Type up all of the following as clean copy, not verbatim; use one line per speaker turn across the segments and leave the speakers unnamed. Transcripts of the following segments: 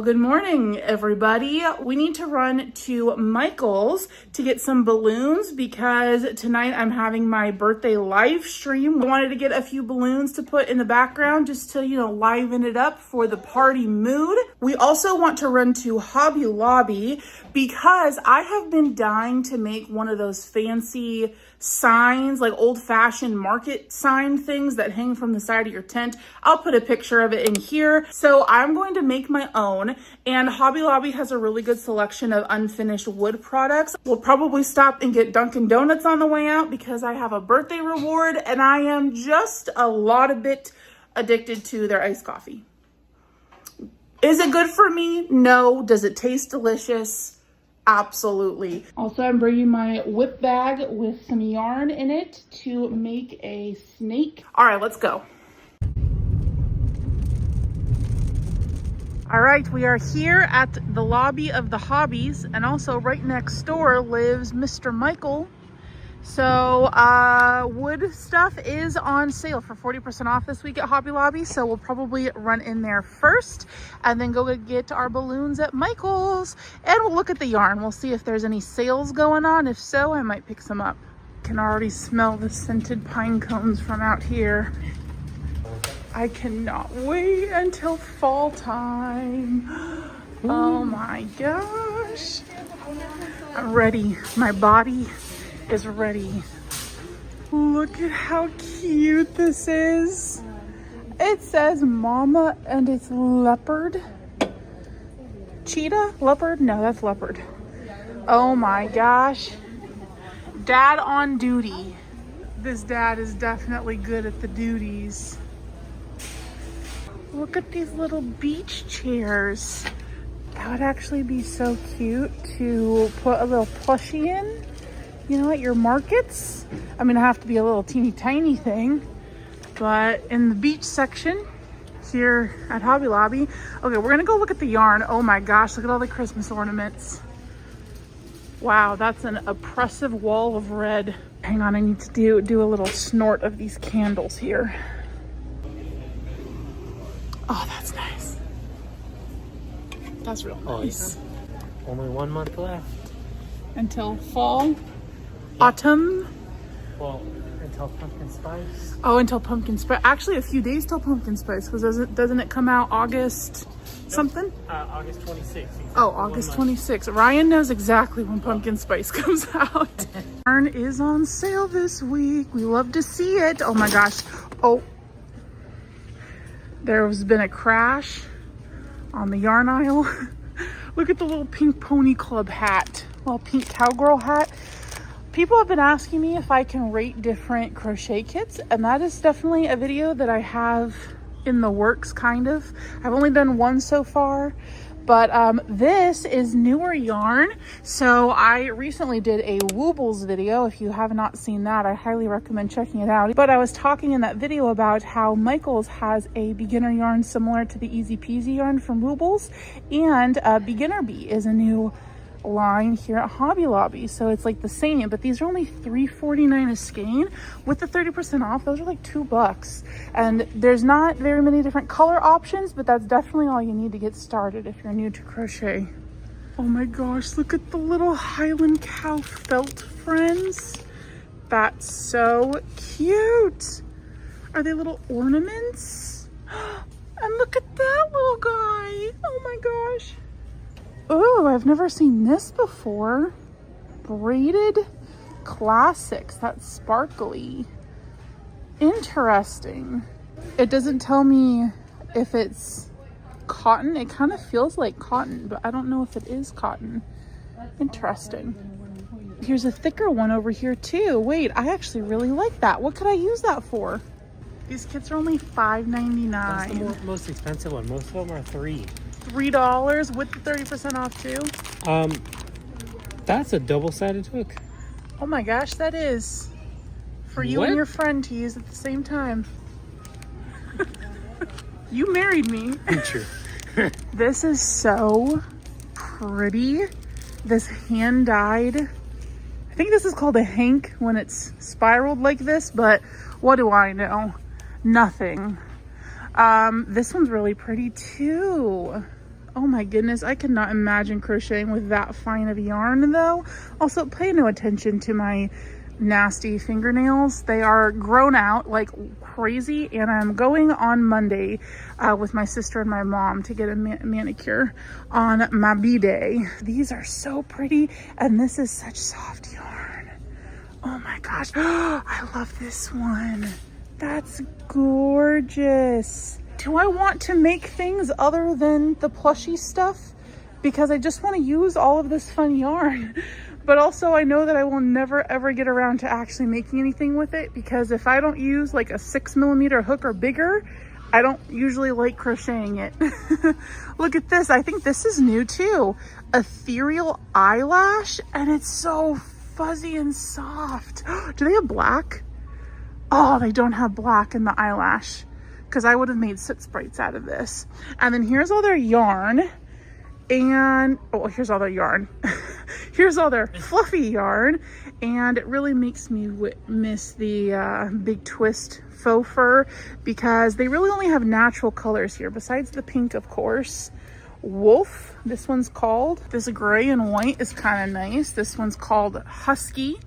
Well, good morning, everybody. We need to run to Michael's to get some balloons because tonight I'm having my birthday live stream. I wanted to get a few balloons to put in the background just to, liven it up for the party mood. We also want to run to Hobby Lobby because I have been dying to make one of those fancy signs, like old-fashioned market sign things that hang from the side of your tent. I'll put a picture of it in here. So I'm going to make my own, and Hobby Lobby has a really good selection of unfinished wood products. We'll probably stop and get Dunkin' Donuts on the way out because I have a birthday reward and I am just a lot of bit addicted to their iced coffee. Is it good for me? No. Does it taste delicious? Absolutely. Also, I'm bringing my whip bag with some yarn in it to make a snake. All right, let's go. All right, we are here at the lobby of the Hobbies, and also right next door lives Mr. Michael. So wood stuff is on sale for 40% off this week at Hobby Lobby. So we'll probably run in there first and then go get our balloons at Michael's, and we'll look at the yarn. We'll see if there's any sales going on. If so, I might pick some up. Can already smell the scented pine cones from out here. I cannot wait until fall time. Oh my gosh. I'm ready. My body is ready. Look at how cute this is. It says mama and it's leopard. Cheetah? Leopard? No, that's leopard. Oh my gosh. Dad on duty. This dad is definitely good at the duties. Look at these little beach chairs. That would actually be so cute to put a little plushie in. At your markets. I mean, I have to be a little teeny tiny thing, but in the beach section here at Hobby Lobby. Okay, we're gonna go look at the yarn. Oh my gosh, look at all the Christmas ornaments. Wow, that's an oppressive wall of red. Hang on, I need to do a little snort of these candles here. Oh, that's nice. That's real nice.
Oh, yeah. Only 1 month left.
Until fall? Autumn?
Well, until pumpkin spice.
Oh, until pumpkin spice. Actually, a few days till pumpkin spice, because doesn't it come out August something?
August 26th.
Oh, August 26th. Ryan knows exactly when pumpkin spice comes out. Yarn is on sale this week. We love to see it. Oh my gosh. Oh, there's been a crash on the yarn aisle. Look at the little pink pony club hat. Little pink cowgirl hat. People have been asking me if I can rate different crochet kits, and that is definitely a video that I have in the works, kind of. I've only done one so far, but this is newer yarn. So I recently did a Woobles video. If you have not seen that, I highly recommend checking it out. But I was talking in that video about how Michael's has a beginner yarn similar to the Easy Peasy yarn from Woobles, and Beginner Bee is a new line here at Hobby Lobby. So it's like the same, but these are only $3.49 a skein. With the 30% off, those are like $2. And there's not very many different color options, but that's definitely all you need to get started if you're new to crochet. Oh my gosh, look at the little Highland cow felt friends. That's so cute. Are they little ornaments? And look at that little guy. Oh my gosh. Oh, I've never seen this before. Braided classics. That's sparkly. Interesting. It doesn't tell me if it's cotton. It kind of feels like cotton, but I don't know if it is cotton. Interesting. Here's a thicker one over here too. Wait, I actually really like that. What could I use that for? These kits are only $5.99.
That's the most expensive one. Most of them are $3
with the 30% off too.
That's a double-sided hook.
Oh my gosh, that is for you and your friend to use at the same time. You married me.
True.
This is so pretty. This hand-dyed, I think this is called a hank when it's spiraled like this, but what do I know? Nothing. This one's really pretty too. Oh my goodness, I could not imagine crocheting with that fine of yarn though. Also, pay no attention to my nasty fingernails. They are grown out like crazy, and I'm going on Monday with my sister and my mom to get a manicure on my B-day. These are so pretty, and this is such soft yarn. Oh my gosh, I love this one. That's gorgeous. Do I want to make things other than the plushie stuff? Because I just want to use all of this fun yarn. But also I know that I will never ever get around to actually making anything with it, because if I don't use like a 6mm hook or bigger, I don't usually like crocheting it. Look at this. I think this is new too. Ethereal eyelash, and it's so fuzzy and soft. Do they have black? Oh, they don't have black in the eyelash, because I would have made soot sprites out of this. And then here's all their yarn. And, oh, here's all their yarn. Here's all their fluffy yarn. And it really makes me miss the Big Twist faux fur, because they really only have natural colors here, besides the pink, of course. Wolf, this one's called. This gray and white is kind of nice. This one's called Husky,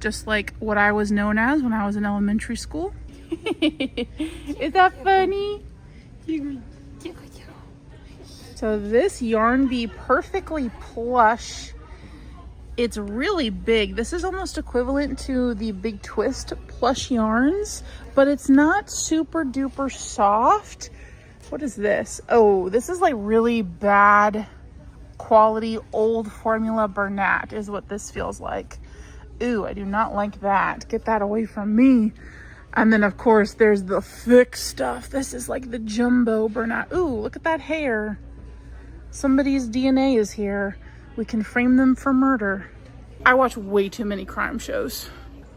just like what I was known as when I was in elementary school. Is that funny? So this Yarn Bee Perfectly Plush, it's really big. This is almost equivalent to the Big Twist plush yarns, but it's not super duper soft. What is this? Oh, this is like really bad quality old formula Bernat is what this feels like. Ooh, I do not like that. Get that away from me. And then of course there's the thick stuff. This is like the jumbo Bernat. Ooh, look at that hair. Somebody's DNA is here. We can frame them for murder. I watch way too many crime shows.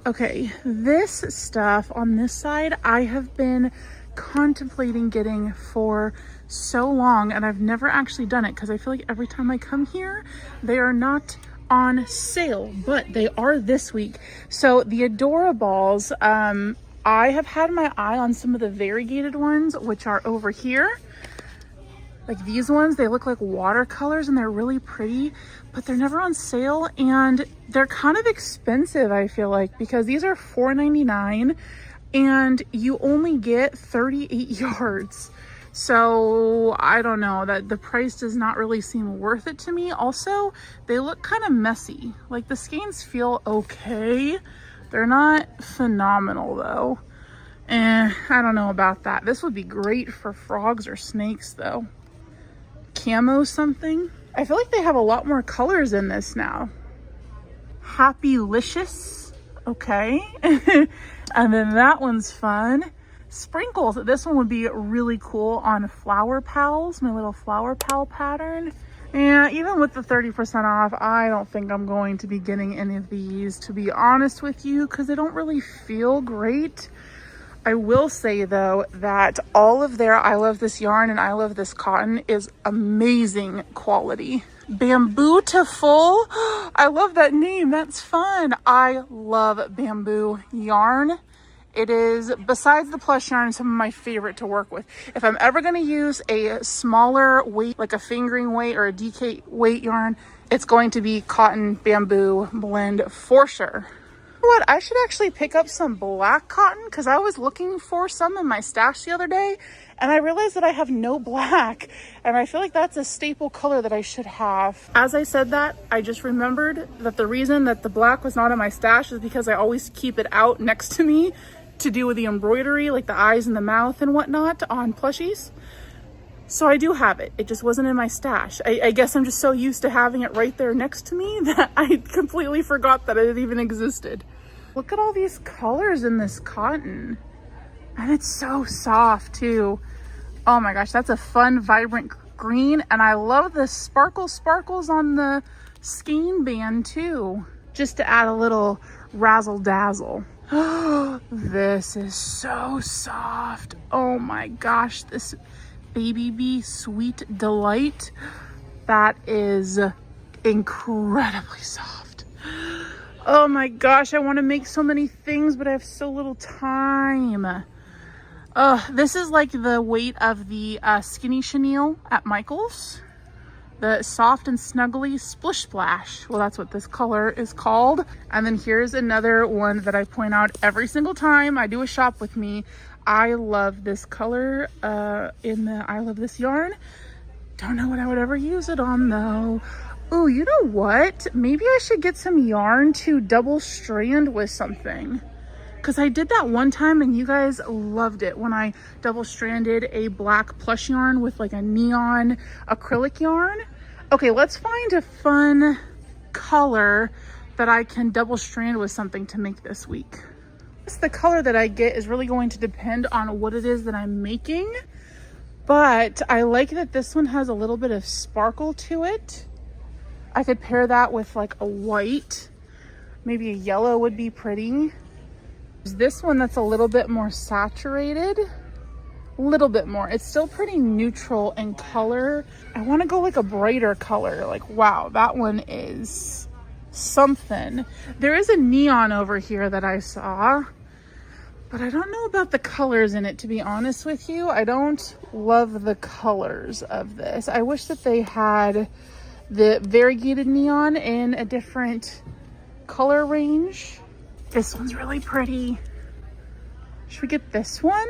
Okay, this stuff on this side, I have been contemplating getting for so long, and I've never actually done it because I feel like every time I come here, they are not on sale, but they are this week. So the Adorables, I have had my eye on some of the variegated ones, which are over here. Like these ones, they look like watercolors and they're really pretty, but they're never on sale, and they're kind of expensive, I feel like, because these are $4.99 and you only get 38 yards. So I don't know, that the price does not really seem worth it to me. Also, they look kind of messy. Like the skeins feel okay. They're not phenomenal though. I don't know about that. This would be great for frogs or snakes though. Camo something. I feel like they have a lot more colors in this now. Happylicious. Okay. And then that one's fun. Sprinkles. This one would be really cool on Flower Pals, my little Flower Pal pattern. Yeah, even with the 30% off, I don't think I'm going to be getting any of these, to be honest with you, because they don't really feel great. I will say though that all of their I Love This Yarn and I Love This Cotton is amazing quality. Bamboo-tiful. I love that name. That's fun. I love bamboo yarn. It is, besides the plush yarn, some of my favorite to work with. If I'm ever going to use a smaller weight, like a fingering weight or a DK weight yarn, it's going to be cotton bamboo blend for sure. You know what? I should actually pick up some black cotton, because I was looking for some in my stash the other day and I realized that I have no black, and I feel like that's a staple color that I should have. As I said that, I just remembered that the reason that the black was not in my stash is because I always keep it out next to me to do with the embroidery, like the eyes and the mouth and whatnot on plushies. So I do have it. It just wasn't in my stash. I guess I'm just so used to having it right there next to me that I completely forgot that it even existed. Look at all these colors in this cotton. And it's so soft too. Oh my gosh, that's a fun, vibrant green. And I love the sparkles on the skein band too, just to add a little razzle dazzle. This is so soft. Oh my gosh, this Baby Bee Sweet Delight, that is incredibly soft. Oh my gosh, I want to make so many things, but I have so little time. This is like the weight of the skinny chenille at Michael's. the Soft and Snuggly Splish Splash. Well, that's what this color is called. And then here's another one that I point out every single time I do a shop with me. I love this color I love this yarn. Don't know what I would ever use it on though. Oh, you know what? Maybe I should get some yarn to double strand with something. Because I did that one time and you guys loved it when I double stranded a black plush yarn with like a neon acrylic yarn. Okay, let's find a fun color that I can double strand with something to make this week. The color that I get is really going to depend on what it is that I'm making. But I like that this one has a little bit of sparkle to it. I could pair that with like a white, maybe a yellow would be pretty. There's this one that's a little bit more saturated, a little bit more. It's still pretty neutral in color. I want to go like a brighter color. Like, wow, that one is something. There is a neon over here that I saw, but I don't know about the colors in it, to be honest with you. I don't love the colors of this. I wish that they had the variegated neon in a different color range. This one's really pretty. Should we get this one?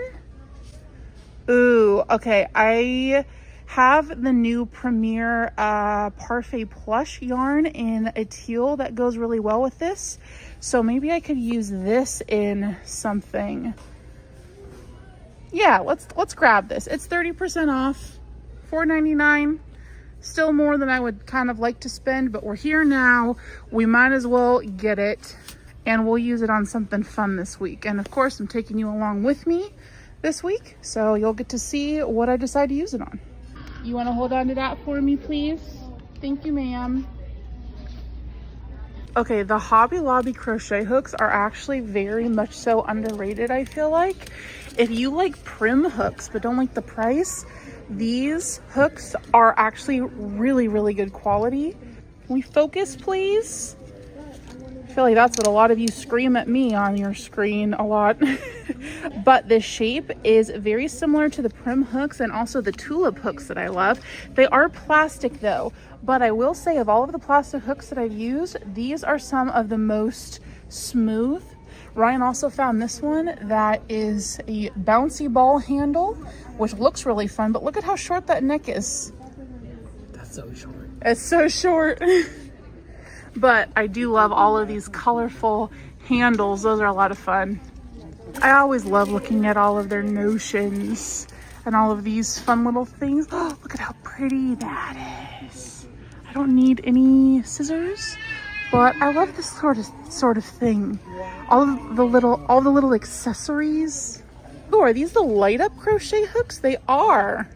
Ooh, okay. I have the new Premier Parfait Plush yarn in a teal that goes really well with this. So maybe I could use this in something. Yeah, let's grab this. It's 30% off, $4.99. Still more than I would kind of like to spend, but we're here now. We might as well get it, and we'll use it on something fun this week. And of course, I'm taking you along with me this week, so you'll get to see what I decide to use it on. You want to hold on to that for me, please? Thank you, ma'am. Okay, the Hobby Lobby crochet hooks are actually very much so underrated, I feel like. If you like prim hooks but don't like the price, these hooks are actually really, really good quality. Can we focus, please? I feel like that's what a lot of you scream at me on your screen a lot. But the shape is very similar to the prim hooks and also the tulip hooks that I love. They are plastic though, but I will say of all of the plastic hooks that I've used, these are some of the most smooth. Ryan also found this one that is a bouncy ball handle, which looks really fun, but look at how short that neck is.
That's so short.
It's so short. But I do love all of these colorful handles. Those are a lot of fun. I always love looking at all of their notions and all of these fun little things. Oh, look at how pretty that is. I don't need any scissors, but I love this sort of thing. All the little accessories. Oh, are these the light up crochet hooks? They are.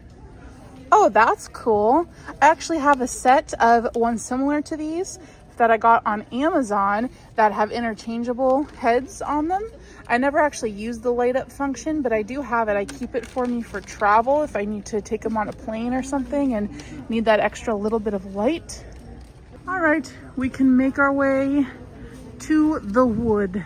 Oh, that's cool. I actually have a set of one similar to these that I got on Amazon that have interchangeable heads on them. I never actually used the light up function, but I do have it. I keep it for me for travel if I need to take them on a plane or something and need that extra little bit of light. All right, we can make our way to the wood.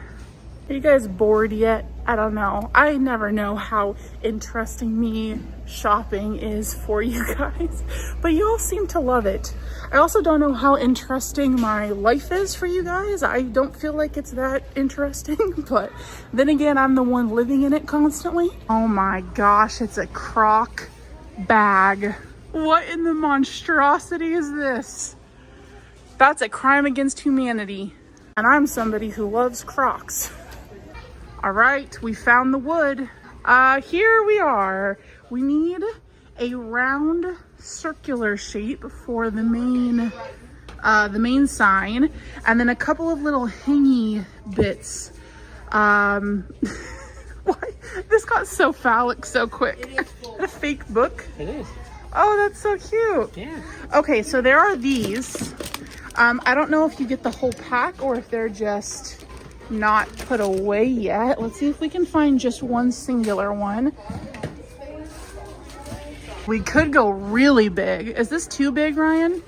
Are you guys bored yet? I don't know. I never know how interesting me shopping is for you guys, but you all seem to love it. I also don't know how interesting my life is for you guys. I don't feel like it's that interesting, but then again, I'm the one living in it constantly. Oh my gosh, it's a crock bag. What in the monstrosity is this? That's a crime against humanity. And I'm somebody who loves Crocs. All right, we found the wood. Here we are. We need a round circular shape for the main sign, and then a couple of little hangy bits. Why? This got so phallic so quick. A fake book?
It is.
Oh, that's so cute.
Yeah.
Okay, so there are these. I don't know if you get the whole pack or if they're just not put away yet. Let's see if we can find just one singular one. We could go really big. Is this too big, Ryan?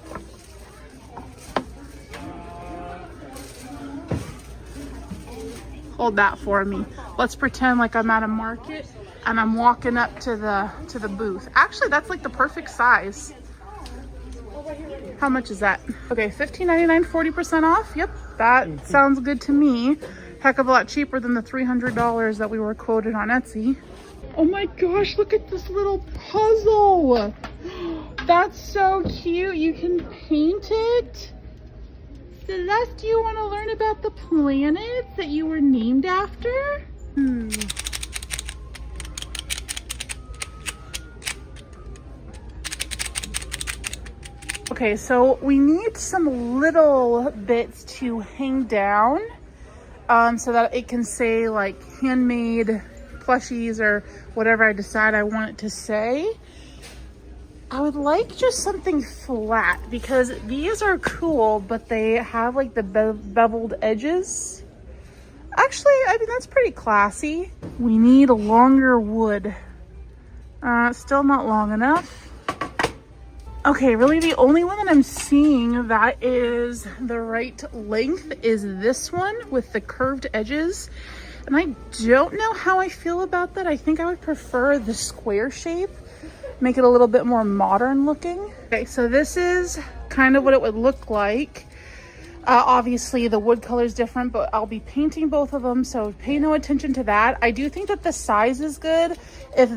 Hold that for me. Let's pretend like I'm at a market and I'm walking up to the booth. Actually, that's like the perfect size. How much is that? Okay, $15.99, 40% off. Yep, that sounds good to me. Heck of a lot cheaper than the $300 that we were quoted on Etsy. Oh my gosh, look at this little puzzle. That's so cute. You can paint it. Celeste, do you want to learn about the planets that you were named after? Okay, so we need some little bits to hang down so that it can say like handmade plushies or whatever I decide I want it to say. I would like just something flat because these are cool, but they have like the beveled edges. Actually, I mean, that's pretty classy. We need a longer wood. Still not long enough. Okay, really the only one that I'm seeing that is the right length is this one with the curved edges. And I don't know how I feel about that. I think I would prefer the square shape. Make it a little bit more modern looking. Okay, so this is kind of what it would look like. Obviously the wood color is different, but I'll be painting both of them, so pay no attention to that. I do think that the size is good. If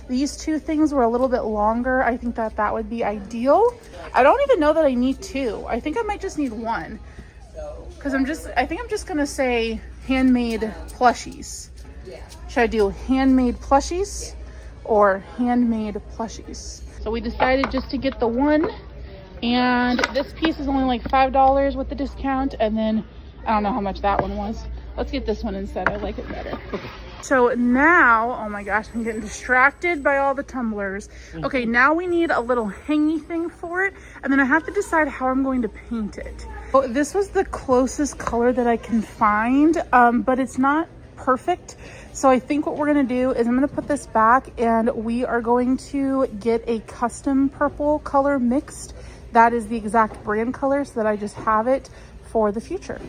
these two things were a little bit longer, I think that that would be ideal. I don't even know that I need two. I think I might just need one, because I think I'm just gonna say handmade plushies. Should I do handmade plushies or handmade plushies? So we decided just to get the one, and this piece is only like $5 with the discount, and then I don't know how much that one was. Let's get this one instead. I like it better. So now, oh my gosh, I'm getting distracted by all the tumblers. Okay, now we need a little hangy thing for it, and then I have to decide how I'm going to paint it. So this was the closest color that I can find, but it's not perfect. So I think what we're gonna do is I'm gonna put this back, and we are going to get a custom purple color mixed. That is the exact brand color, so that I just have it for the future.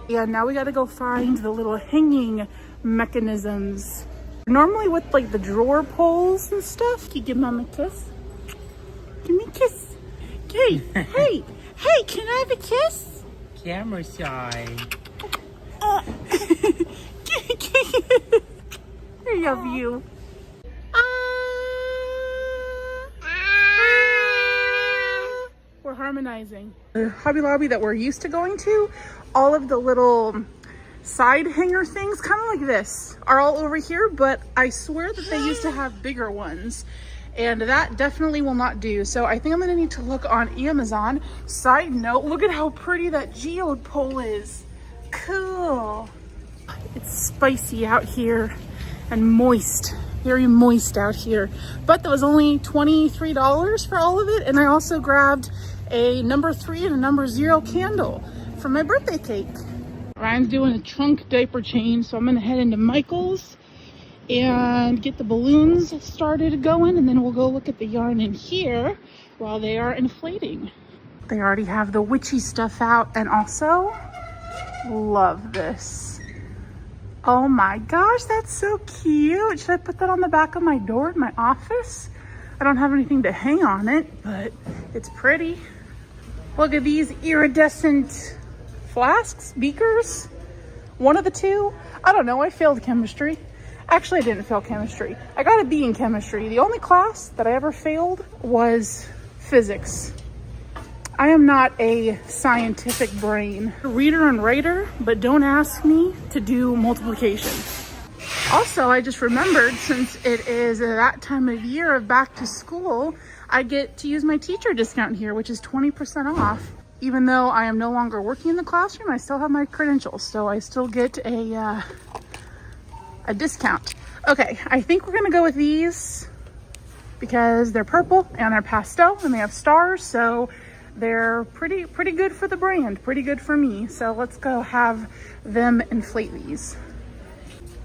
Yeah, now we gotta go find the little hanging mechanisms. Normally with like the drawer pulls and stuff. Can you give Mom a kiss? Give me a kiss. Hey, hey, hey, can I have a kiss?
Camera shy.
I love you. We're harmonizing. The Hobby Lobby that we're used to going to, all of the little side hanger things, kind of like this, are all over here, but I swear that they used to have bigger ones, and that definitely will not do. So I think I'm gonna need to look on Amazon. Side note, look at how pretty that geode pole is. Cool. It's spicy out here and moist, very moist out here. But that was only $23 for all of it, and I also grabbed a number 3 and a number 0 candle for my birthday cake. Ryan's doing a trunk diaper change, so I'm gonna head into Michael's and get the balloons started going, and then we'll go look at the yarn in here while they are inflating. They already have the witchy stuff out, and also love this. Oh my gosh, that's so cute. Should I put that on the back of my door in my office? I don't have anything to hang on it, but it's pretty. Look at these iridescent flasks, beakers, one of the two. I don't know, I failed chemistry. Actually, I didn't fail chemistry. I got a B in chemistry. The only class that I ever failed was physics. I am not a scientific brain. Reader and writer, but don't ask me to do multiplication. Also, I just remembered, since it is that time of year of back to school, I get to use my teacher discount here, which is 20% off. Even though I am no longer working in the classroom, I still have my credentials, so I still get a discount. Okay, I think we're gonna go with these because they're purple and they're pastel and they have stars, so they're pretty good for the brand, pretty good for me. So let's go have them inflate these.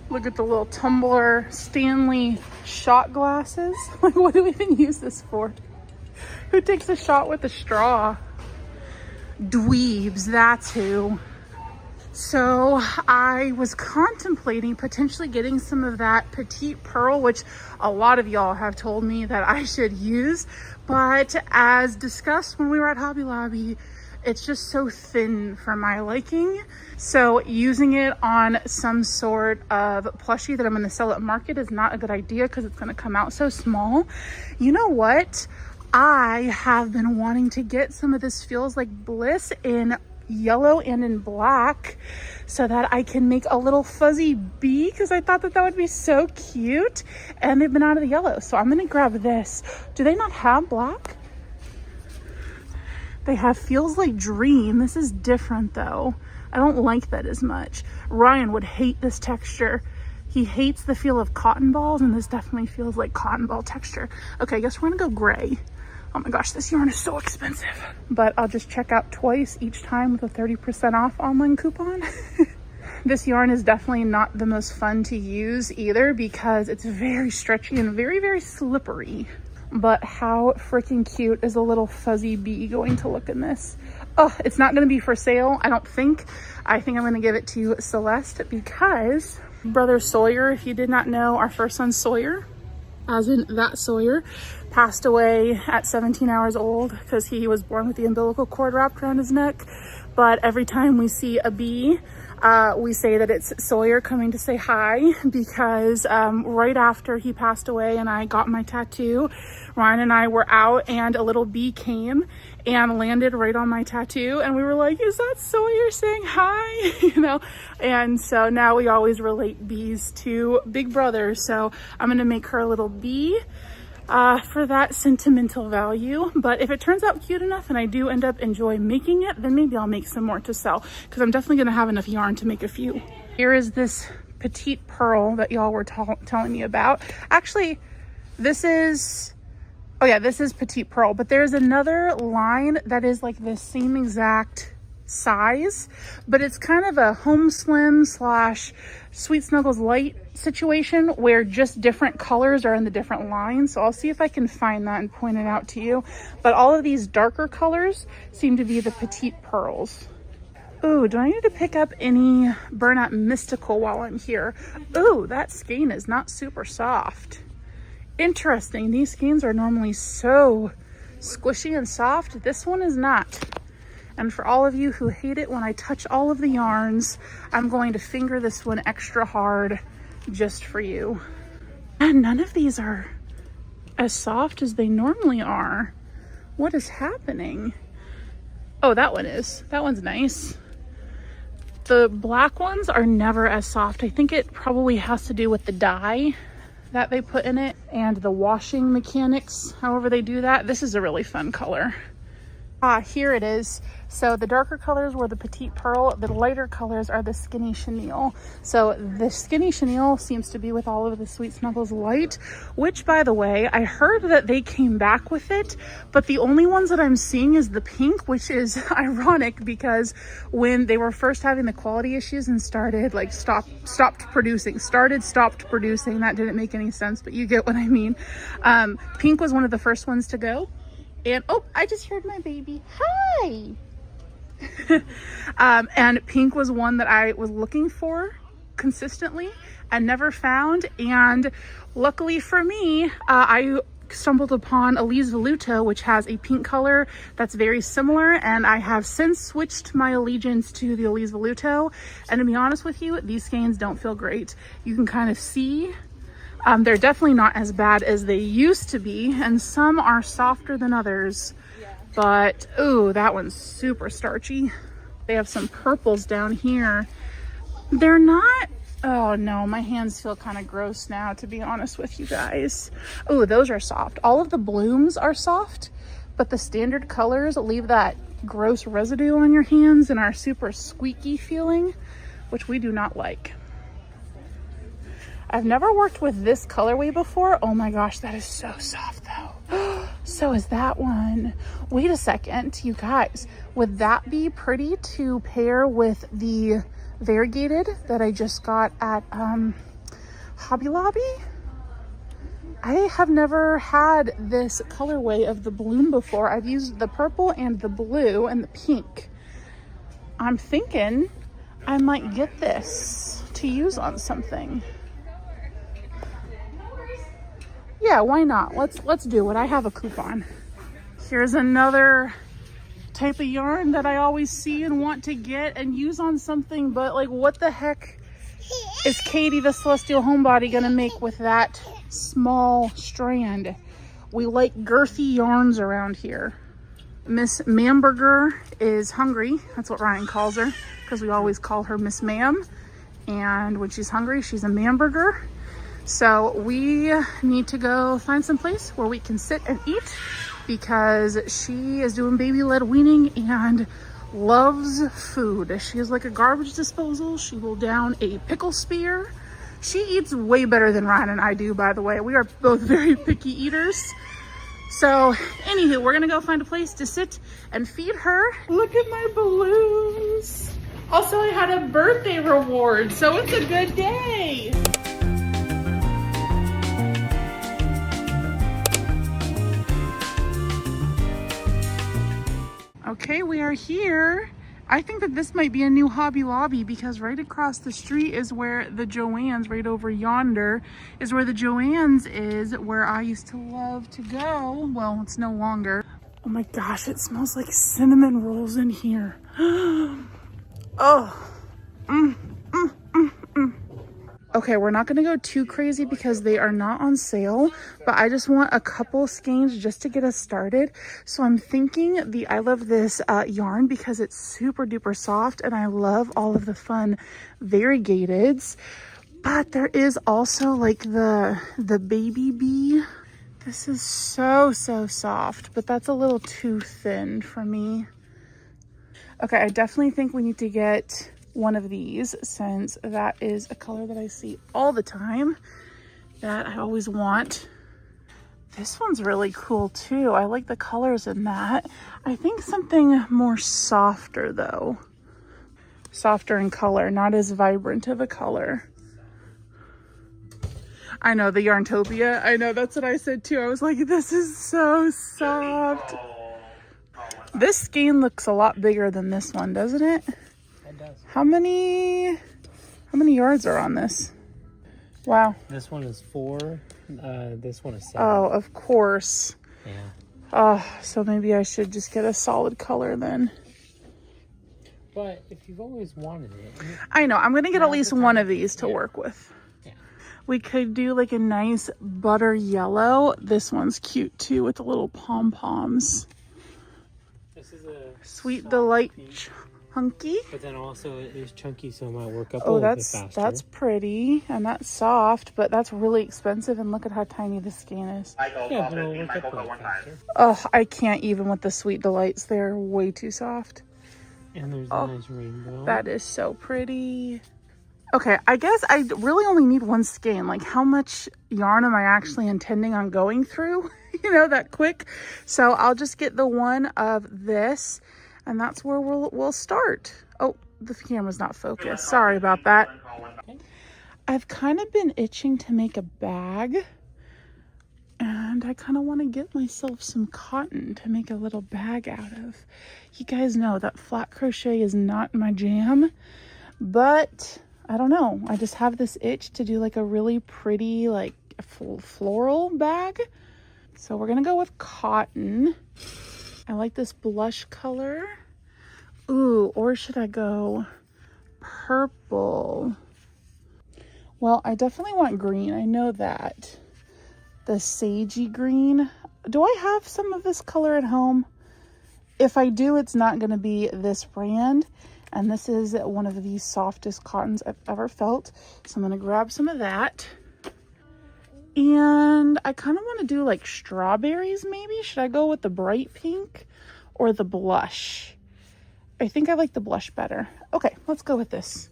Look at the little tumbler Stanley shot glasses. Like, what do we even use this for? Who takes a shot with a straw? Dweebs, that's who. So I was contemplating potentially getting some of that petite pearl, which a lot of y'all have told me that I should use. But as discussed when we were at Hobby Lobby, it's just so thin for my liking. So using it on some sort of plushie that I'm going to sell at market is not a good idea because it's going to come out so small. You know what? I have been wanting to get some of this Feels Like Bliss in yellow and in black so that I can make a little fuzzy bee, because I thought that that would be so cute, and they've been out of the yellow. So I'm gonna grab this. Do they not have black? They have Feels Like Dream. This is different though. I don't like that as much. Ryan would hate this texture. He hates the feel of cotton balls, and this definitely feels like cotton ball texture. Okay, I guess we're gonna go gray. Oh my gosh, this yarn is so expensive. But I'll just check out twice each time with a 30% off online coupon. This yarn is definitely not the most fun to use either because it's very stretchy and very, very slippery. But how freaking cute is a little fuzzy bee going to look in this? Oh, it's not gonna be for sale, I don't think. I think I'm gonna give it to Celeste because brother Sawyer, if you did not know, our first son Sawyer, as in that Sawyer, passed away at 17 hours old because he was born with the umbilical cord wrapped around his neck. But every time we see a bee, we say that it's Sawyer coming to say hi, because right after he passed away and I got my tattoo, Ryan and I were out and a little bee came and landed right on my tattoo, and we were like, is that Sawyer saying hi? You know, and so now we always relate bees to Big Brother. So I'm gonna make her a little bee for that sentimental value. But if it turns out cute enough and I do end up enjoy making it, then maybe I'll make some more to sell, because I'm definitely gonna have enough yarn to make a few. Here is this petite pearl that y'all were telling me about. Actually, this is, oh yeah, this is petite pearl, but there's another line that is like the same exact size, but it's kind of a home slim slash Sweet Snuggles light situation where just different colors are in the different lines. So I'll see if I can find that and point it out to you. But all of these darker colors seem to be the petite pearls. Ooh, do I need to pick up any Burnout Mystical while I'm here? Ooh, that skein is not super soft. Interesting. These skeins are normally so squishy and soft. This one is not. And for all of you who hate it when I touch all of the yarns, I'm going to finger this one extra hard just for you. And none of these are as soft as they normally are. What is happening? Oh, that one is. That one's nice. The black ones are never as soft. I think it probably has to do with the dye that they put in it and the washing mechanics, however they do that. This is a really fun color. Here it is. So the darker colors were the petite pearl, the lighter colors are the skinny chenille. So the skinny chenille seems to be with all of the Sweet Snuggles light, which by the way, I heard that they came back with it, but the only ones that I'm seeing is the pink, which is ironic because when they were first having the quality issues and started like stopped producing, that didn't make any sense, but you get what I mean. Pink was one of the first ones to go. And oh, I just heard my baby. Hi. And pink was one that I was looking for consistently and never found. And luckily for me, I stumbled upon Elise Voluto, which has a pink color that's very similar. And I have since switched my allegiance to the Elise Voluto. And to be honest with you, these skeins don't feel great. You can kind of see they're definitely not as bad as they used to be, and some are softer than others. But ooh, that one's super starchy. They have some purples down here. They're not, oh no, my hands feel kind of gross now, to be honest with you guys. Oh, those are soft. All of the blooms are soft, but the standard colors leave that gross residue on your hands and are super squeaky feeling, which we do not like. I've never worked with this colorway before. Oh my gosh, that is so soft though. So is that one. Wait a second, you guys. Would that be pretty to pair with the variegated that I just got at Hobby Lobby? I have never had this colorway of the bloom before. I've used the purple and the blue and the pink. I'm thinking I might get this to use on something. Yeah, why not? Let's do it. I have a coupon. Here's another type of yarn that I always see and want to get and use on something, but like what the heck is Katie the Celestial Homebody gonna make with that small strand? We like girthy yarns around here. Miss Mamburger is hungry. That's what Ryan calls her, because we always call her Miss Ma'am. And when she's hungry, she's a Mamburger. So we need to go find some place where we can sit and eat, because she is doing baby-led weaning and loves food. She is like a garbage disposal. She will down a pickle spear. She eats way better than Ryan and I do, by the way. We are both very picky eaters. So anywho, we're gonna go find a place to sit and feed her. Look at my balloons. Also, I had a birthday reward, so it's a good day. Okay, we are here. I think that this might be a new Hobby Lobby, because right across the street is where the Joann's, right over yonder, is where the Joann's is, where I used to love to go. Well, it's no longer. Oh my gosh, it smells like cinnamon rolls in here. Oh. Okay, we're not gonna go too crazy because they are not on sale, but I just want a couple skeins just to get us started. So I'm thinking I love this yarn because it's super duper soft, and I love all of the fun variegateds. But there is also like the baby bee. This is so soft, but that's a little too thin for me. Okay, I definitely think we need to get one of these, since that is a color that I see all the time that I always want. This one's really cool too. I like the colors in that. I think something more softer though. Softer in color, not as vibrant of a color. I know, the Yarntopia. I know, that's what I said too. I was like, this is so soft. This skein looks a lot bigger than this one, doesn't it? How many yards are on this? Wow.
This one is 4. This one is 7.
Oh, of course.
Yeah.
Oh, so maybe I should just get a solid color then.
But if you've always wanted it.
I know. I'm going to get at least one of these to work with.
Yeah.
We could do like a nice butter yellow. This one's cute too with the little pom-poms.
This is a
Sweet Delight Hunky.
But then also it is chunky, so it might work up a
Oh,
little bit faster.
that's pretty, and that's soft, but that's really expensive, and look at how tiny this skein is.
Yeah, but it'll work up a little faster.
Oh, I can't even with the Sweet Delights. They're way too soft.
And there's a nice rainbow.
That is so pretty. Okay, I guess I really only need one skein. Like, how much yarn am I actually intending on going through? You know, that quick. So I'll just get the one of this, and that's where we'll start. Oh, the camera's not focused. Sorry about that. I've kind of been itching to make a bag, and I kind of want to get myself some cotton to make a little bag out of. You guys know that flat crochet is not my jam, but I don't know. I just have this itch to do like a really pretty like floral bag. So we're gonna go with cotton. I like this blush color. Ooh, or should I go purple? Well, I definitely want green. I know that. The sagey green. Do I have some of this color at home? If I do, it's not going to be this brand. And this is one of the softest cottons I've ever felt. So I'm going to grab some of that. And I kind of want to do like strawberries maybe. Should I go with the bright pink or the blush? I think I like the blush better. Okay, let's go with this.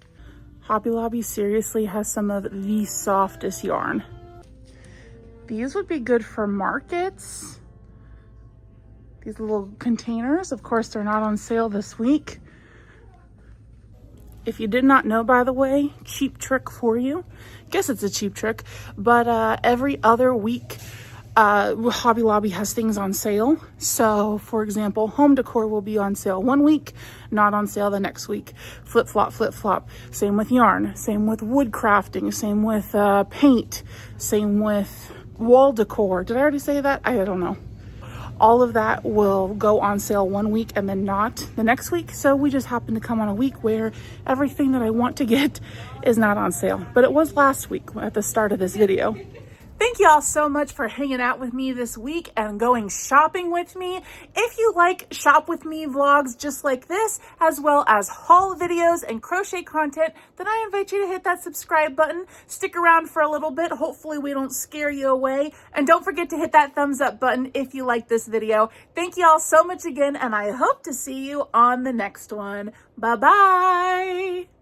Hobby Lobby seriously has some of the softest yarn. These would be good for markets. These little containers, of course, they're not on sale this week. If you did not know, by the way, cheap trick for you. Guess it's a cheap trick, but every other week Hobby Lobby has things on sale. So for example, home decor will be on sale one week, not on sale the next week. Flip flop, flip flop. Same with yarn, same with wood crafting, same with paint, same with wall decor. Did I already say that? I don't know. All of that will go on sale one week and then not the next week. So we just happen to come on a week where everything that I want to get is not on sale. But it was last week at the start of this video. Thank you all so much for hanging out with me this week and going shopping with me. If you like shop with me vlogs just like this, as well as haul videos and crochet content, then I invite you to hit that subscribe button. Stick around for a little bit. Hopefully we don't scare you away. And don't forget to hit that thumbs up button if you like this video. Thank you all so much again, and I hope to see you on the next one. Bye-bye.